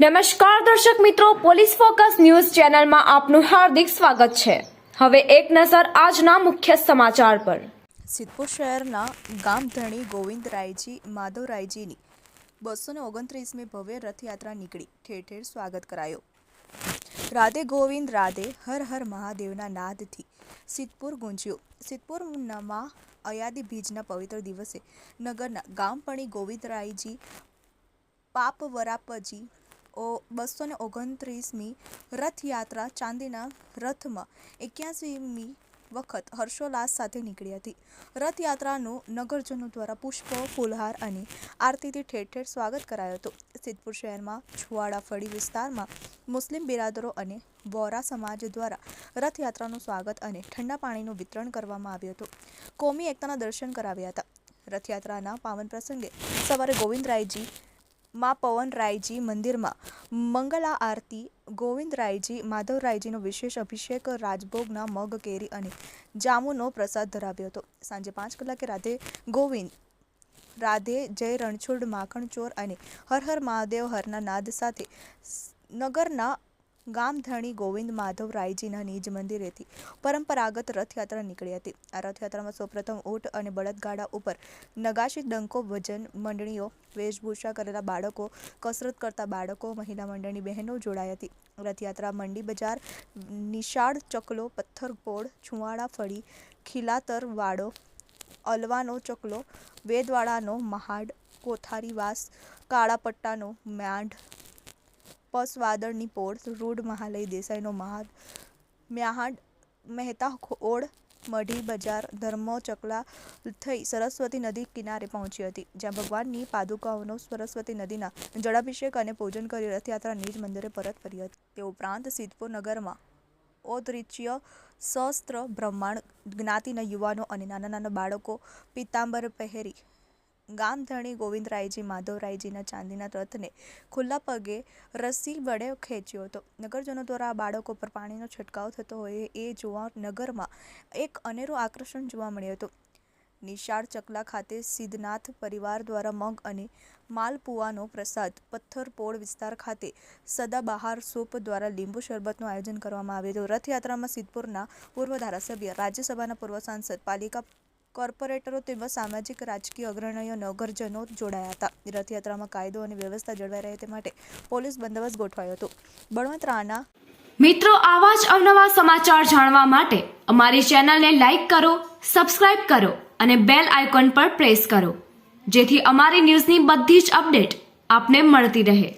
નમસ્કાર દર્શક મિત્રો, પોલીસ ફોકસ ન્યૂઝ ચેનલમાં આપનું હાર્દિક સ્વાગત છે। હવે એક નજર આજના મુખ્ય સમાચાર પર। સિદ્ધપુર શહેરના ગામધણી ગોવિંદરાયજી માધવરાયજીની 229મી ભવ્ય રથયાત્રા નીકળી ઠેર ઠેર સ્વાગત કરાયો। રાધે ગોવિંદ રાધે હર હર મહાદેવના નાદથી સિદ્ધપુર ગુંજ્યું। સિદ્ધપુરમાં અયાદી બીજના પવિત્ર દિવસે નગરના ગામપણી ગોવિંદરાયજી પાપવરાપજી 229મી રથયાત્રા ચાંદીના રથમાં 81મી વખત હર્ષોલ્લાસ સાથે નીકળી હતી। રથયાત્રાનું નગરજનો દ્વારા પુષ્પો, ફૂલહાર અને આરતીથી ઠેર ઠેર સ્વાગત કરાયું હતું। સિદ્ધપુર શહેરમાં છુવાડાફળી વિસ્તારમાં મુસ્લિમ બિરાદરો અને વોરા સમાજ દ્વારા રથયાત્રાનું સ્વાગત અને ઠંડા પાણીનું વિતરણ કરવામાં આવ્યું હતું। કોમી એકતાના દર્શન કરાવ્યા હતા। રથયાત્રાના પાવન પ્રસંગે સવારે ગોવિંદરાયજી માં પવનરાયજી મંદિરમાં મંગલા આરતી, ગોવિંદરાયજી માધવરાયજીનો વિશેષ અભિષેક, રાજભોગના મગ, કેરી અને જામુનો પ્રસાદ ધરાવ્યો હતો। સાંજે 5 કલાકે રાધે ગોવિંદ રાધે જય રણછોડ માખણ ચોર અને હર હર મહાદેવ હરના નાદ સાથે નગરના ગામધણી ગોવિંદ માધવરાયજીના નિજ મંદિરેથી પરંપરાગત રથયાત્રા નીકળી હતી। આ રથયાત્રામાં સૌપ્રથમ ઊંટ અને બળદગાડા ઉપર નગાશી, ડંકો, ભજન મંડળીઓ, વેશભૂષા કરેલા બાળકો, કસરત કરતા બાળકો, મહિલા મંડળની બહેનો જોડાઈ હતી। રથયાત્રા મંડી બજાર, નિશાળ ચકલો, પથ્થરપોળ, છુવાડા ફળી, ખીલાતર વાડો, અલવાનો ચકલો, વેદવાડાનો મહાડ, કોથારીવાસ, કાળા પટ્ટાનો માંડ, પસવાદળની પોળ, રૂડ મહાલય દેસાઈનો મ્યાહાડ, મહેતા ઓડ, મઢી બજાર, ધર્મો ચકલા થઈ સરસ્વતી નદી કિનારે પહોંચી હતી, જ્યાં ભગવાનની પાદુકાઓનો સરસ્વતી નદીના જળાભિષેક અને પૂજન કરી રથયાત્રા નિજ મંદિરે પરત ફરી હતી। તે ઉપરાંત સિદ્ધપુર નગરમાં ઔદ્રિચ્ય સહસ્ત્ર બ્રાહ્મણ જ્ઞાતિના યુવાનો અને નાના નાના બાળકો પીતાંબર પહેરી ગામધણી ગોવિંદરાયજી માધવરાયજીના ચાંદીના રથને ખુલ્લા પગે રસ્સી વડે ખેંચ્યો હતો। નગરજનો દ્વારા આ બાળકો પર પાણીનો છંટકાવ થતો હોય એ જોવા નગરમાં એક અનેરું આકર્ષણ જોવા મળ્યું હતું। નિશાળ ચકલા ખાતે સિદ્ધનાથ પરિવાર દ્વારા મગ અને માલપુઆનો પ્રસાદ, પથ્થરપોળ વિસ્તાર ખાતે સદાબહાર સૂપ દ્વારા લીંબુ શરબતનું આયોજન કરવામાં આવ્યું હતું। રથયાત્રામાં સિદ્ધપુરના પૂર્વ ધારાસભ્ય, રાજ્યસભાના પૂર્વ સાંસદ, પાલિકા કોર્પોરેટરો તેમજ સામાજિક રાજકીય અગ્રણીઓ, નગરજનો જોડાયા હતા। રથયાત્રામાં કાયદો અને વ્યવસ્થા જળવાઈ રહે તે માટે પોલીસ બંદોબસ્ત ગોઠવાયો હતો। બળવંતરાના મિત્રો, આવા જ અવનવા સમાચાર જાણવા માટે અમારી ચેનલને લાઈક કરો, સબસ્ક્રાઇબ કરો અને બેલ આઇકોન પર પ્રેસ કરો, જેથી અમારી ન્યૂઝની બધી જ અપડેટ આપને મળતી રહે।